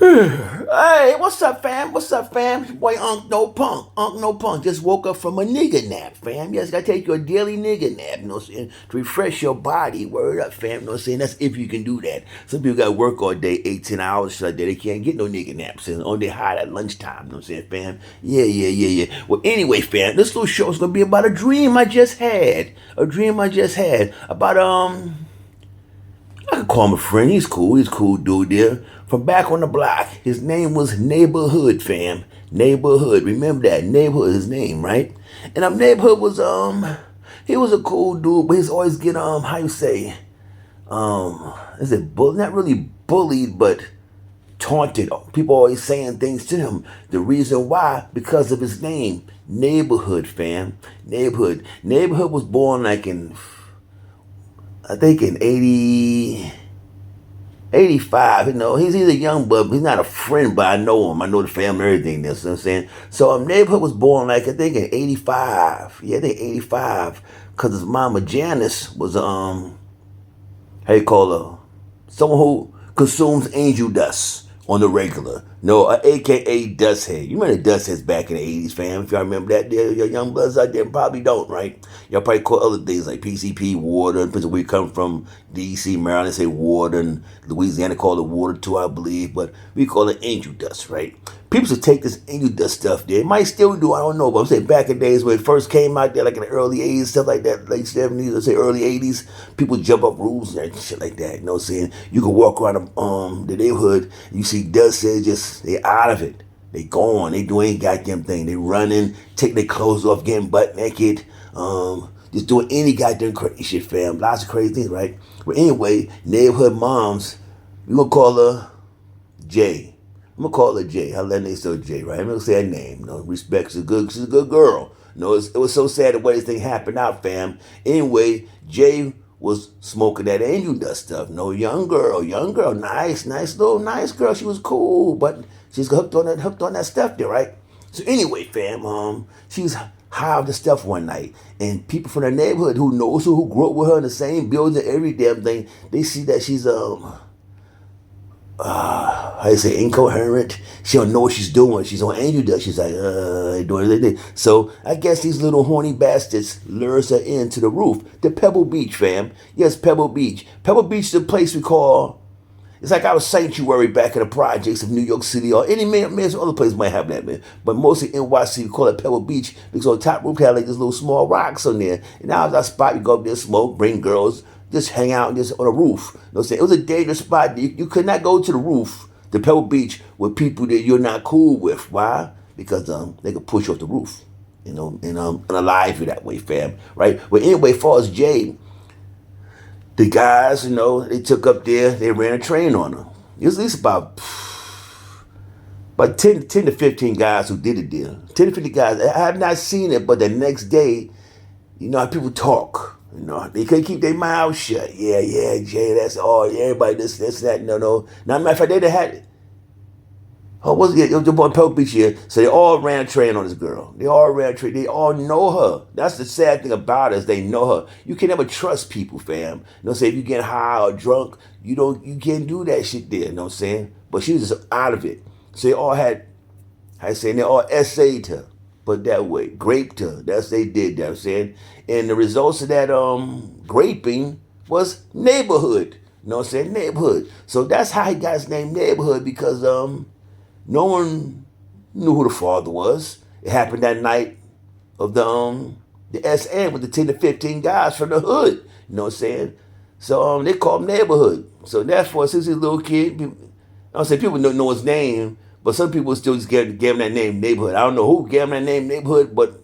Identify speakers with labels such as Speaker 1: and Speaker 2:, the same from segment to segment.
Speaker 1: Hey, what's up, fam? What's up, fam? It's your boy Unc No Punk. Unc No Punk just woke up from a nigga nap, fam. Yes, gotta take your daily nigga nap, you know what I'm saying? To refresh your body. Word up, fam. You know what I'm saying? That's if you can do that. Some people gotta work all day, 8, 10 hours, shit like that. They can't get no nigga naps. And only they hide at lunchtime, you know what I'm saying, fam? Yeah. Well, anyway, fam, this little show is gonna be about a dream I just had. A dream I just had. About, I could call him a friend. He's cool. He's a cool dude there. From back on the block. His name was Neighborhood, fam. Neighborhood. Remember that. Neighborhood, his name, right? And Neighborhood was he was a cool dude, but he's always get how you say? Is it not really bullied, but taunted. People always saying things to him. The reason why, because of his name. Neighborhood, fam. Neighborhood. Neighborhood was born like in I think in 85, you know, he's a young bud, he's not a friend, but I know him. I know the family, everything, you know what I'm saying? So Neighborhood was born like, I think in 85. Yeah, I think 85. Because his mama Janice was, how you call her? Someone who consumes angel dust on the regular. No, AKA dust head. You remember dust heads back in the 80s, fam? If y'all remember that, there, your young bloods out there probably don't, right? Y'all probably call other things like PCP, water, depends on where you come from. DC, Maryland, say water, and Louisiana call it water too, I believe, but we call it angel dust, right? People should take this angel dust stuff there. It might still do, I don't know, but I'm saying back in the days when it first came out there, like in the early 80s, stuff like that, late 70s, let's say early 80s, people jump up rules and shit like that, you know what I'm saying? You can walk around the neighborhood, you see dust says just, they out of it. They gone, they doing goddamn thing. They running, taking their clothes off, getting butt naked, just doing any goddamn crazy shit, fam. Lots of crazy things, right? But anyway, neighborhood moms, we gonna call her Jay. I'm gonna call her Jay. Her last name's still Jay, right? I'm gonna say her name. No respect. She's a good girl. No, it was so sad the way this thing happened out, fam. Anyway, Jay was smoking that angel dust stuff. No, young girl, nice little nice girl. She was cool, but she's hooked on that stuff there, right? So anyway, fam, she was high off the stuff one night, and people from the neighborhood who knows her, who grew up with her in the same building, every damn thing, they see that she's how you say, incoherent. She don't know what she's doing. She's on angel dust. She's like, doing anything. So I guess these little horny bastards lures her into the roof. The Pebble Beach, fam. Yes, Pebble Beach. Pebble Beach is a place we call, it's like our sanctuary back in the projects of New York City or any man, other place might have that, man. But mostly NYC, we call it Pebble Beach because on the top roof had like this little small rocks on there. And now it's our spot. You go up there, smoke, bring girls, just hang out just on a roof. You know what I'm saying? It was a dangerous spot. You could not go to the roof, the Pebble Beach, with people that you're not cool with. Why? Because they could push you off the roof, you know, and alive you that way, fam. Right? Well, anyway, as far as Jay, the guys, you know, they took up there, they ran a train on her. It was at least about 10 to 15 guys who did it there. 10 to 50 guys. I have not seen it, but the next day, you know how people talk. You know, they couldn't keep their mouths shut. Yeah, Jay, that's all. Everybody, this, that, no. Now, matter of fact, they had it. Oh, was it? It was on Pebble Beach here. So they all ran a train on this girl. They all ran a train. They all know her. That's the sad thing about it is they know her. You can never trust people, fam. You know what I'm saying? If you get high or drunk, you can't do that shit there. You know what I'm saying? But she was just out of it. So they all had, they all essayed her. Put that way. Graped her. That's what they did, you know what I'm saying? And the results of that graping was Neighborhood. You know what I'm saying? Neighborhood. So that's how he got his name Neighborhood because no one knew who the father was. It happened that night of the SN with the 10 to 15 guys from the hood. You know what I'm saying? So they called him Neighborhood. So therefore, since he's a little kid, I don't say people don't know his name, but some people still just gave him that name Neighborhood. I don't know who gave him that name Neighborhood, but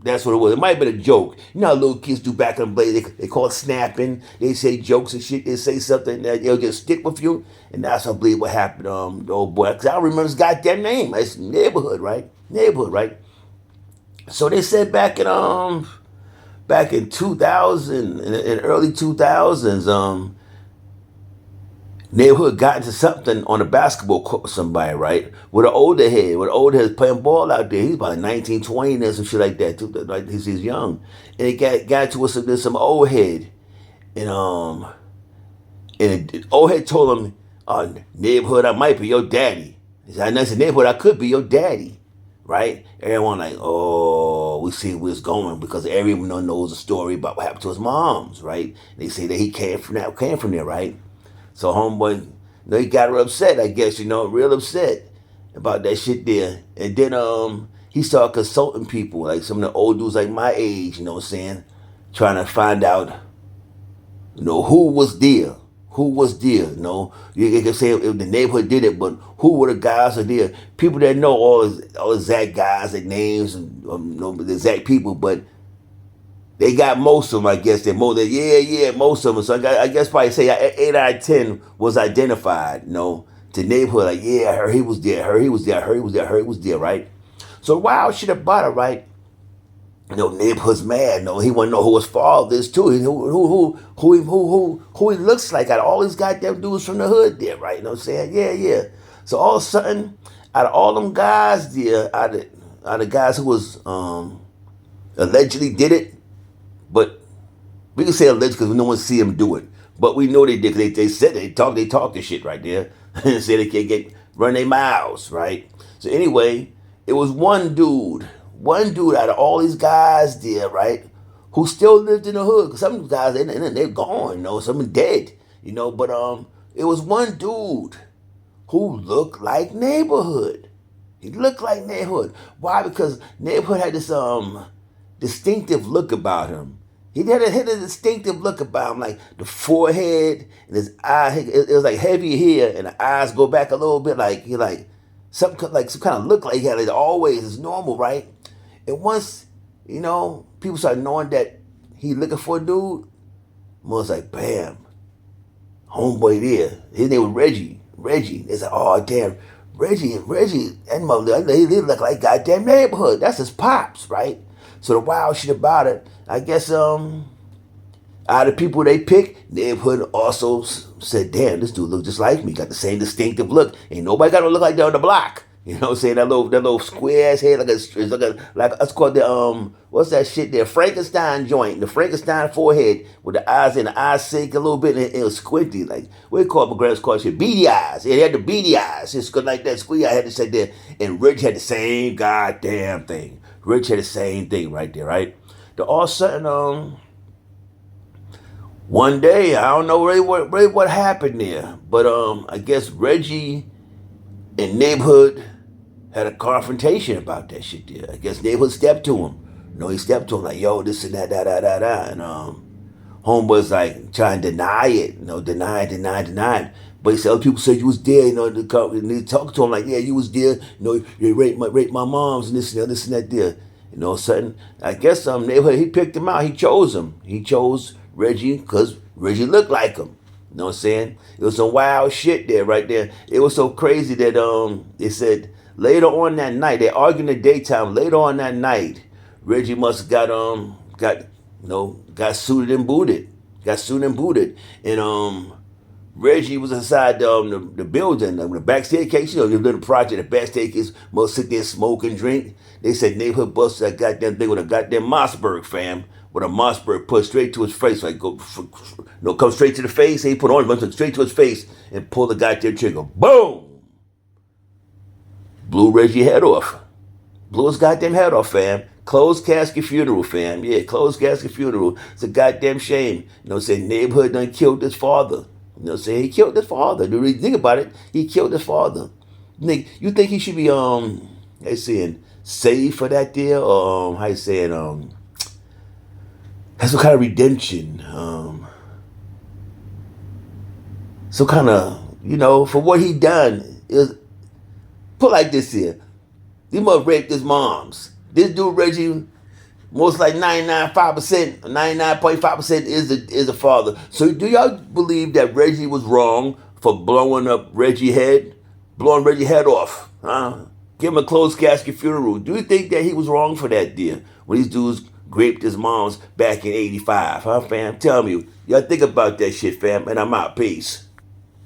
Speaker 1: that's what it was. It might have been a joke. You know how little kids do back in the day? They call it snapping. They say jokes and shit. They say something that they'll just stick with you. And that's, I believe, what happened to the old boy. Because I don't remember his goddamn name. It's Neighborhood, right? Neighborhood, right? So they said back in 2000, in early 2000s, Neighborhood got into something on a basketball court with somebody, right? With an older head playing ball out there. He's about 19, 20 and some shit like that, too. Like he's young. And he got into some old head. And old head told him, Neighborhood, I might be your daddy. I know it's a neighborhood. I could be your daddy, right? Everyone like, oh, we see where it's going because everyone knows the story about what happened to his moms, right? They say that he came from there, right? So homeboy, he got real upset, I guess, real upset about that shit there. And then he started consulting people, like some of the old dudes like my age, you know what I'm saying? Trying to find out, who was there. Who was there? You can say if the neighborhood did it, but who were the guys that there? People that know all the exact guys, their names, and the exact people, but they got most of them, I guess. Most of them. So I guess probably say 8 out of 10 was identified, to neighborhood. Like, yeah, I heard he was there, I heard he was there, I heard he was there, I heard he was there, right? So wild shit about it, right? Neighborhood's mad. He want to know who his father is too. Who he looks like out of all these goddamn dudes from the hood there, right? You know what I'm saying? Yeah. So all of a sudden, out of all them guys there, out of guys who was allegedly did it, but we can say alleged because no one see him do it. But we know they did because they said they talked this shit right there. And say they can't run their mouths, right? So anyway, it was one dude out of all these guys there, right, who still lived in the hood. Cause some of the guys, they're gone, some are dead, but it was one dude who looked like neighborhood. He looked like neighborhood. Why? Because neighborhood had this distinctive look about him. He had a distinctive look about him, like the forehead and his eye. It was like heavy hair, and the eyes go back a little bit, like some kind of look like he had it always. It's normal, right? And once, people started knowing that he looking for a dude, was like, bam, homeboy there. His name was Reggie. They said, oh, damn, Reggie, that mother, he look like goddamn neighborhood. That's his pops, right? So the wild shit about it, I guess, out of the people they picked, neighborhood also said, damn, this dude look just like me. Got the same distinctive look. Ain't nobody got to look like that on the block. You know what I'm saying? That little square ass head, like it's called the what's that shit there? Frankenstein joint, the Frankenstein forehead with the eyes and the eyes sink a little bit and it was squinty, like we call my grandma's called shit beady eyes. Yeah, he had the beady eyes, just like that squeeze. I had to say there, and Rich had the same goddamn thing. Rich had the same thing right there, right? The all of a sudden, one day I don't know really what happened there, but I guess Reggie and neighborhood had a confrontation about that shit there. I guess neighborhood stepped to him. He stepped to him like, yo, this and that, da. And homeboy's like trying to deny it, deny it. But he said, other people said you was there, and they talked to him like, yeah, you was there, you raped my moms and this and that there. Something. I guess neighborhood, he picked him out. He chose him. He chose Reggie because Reggie looked like him. You know what I'm saying? It was some wild shit there, right there. It was so crazy that they said later on that night, they argued in the daytime. Later on that night, Reggie must have got suited and booted. And Reggie was inside the building, the back staircase. The little project, the back staircase, must sit there, smoke and drink. They said neighborhood busted that goddamn thing with a goddamn Mossberg, fam. With a Mossberg put straight to his face, like come straight to the face. And he put on went straight to his face and pulled the goddamn trigger. Boom! Blew Reggie head off. Blew his goddamn head off, fam. Closed casket funeral, fam. Yeah, closed casket funeral. It's a goddamn shame. Saying neighborhood done killed his father. Saying he killed his father. Do you really think about it? He killed his father. You think he should be they saying saved for that deal? Or how you saying that's some kind of redemption. Some kind of for what he done is put like this here. He must have raped his moms. This dude Reggie, most like 99.5% is the father. So do y'all believe that Reggie was wrong for blowing Reggie's head off? Huh? Give him a closed casket funeral. Do you think that he was wrong for that, dear? When these dudes raped his moms back in '85, huh, fam? Tell me, y'all think about that shit, fam. And I'm out. Peace.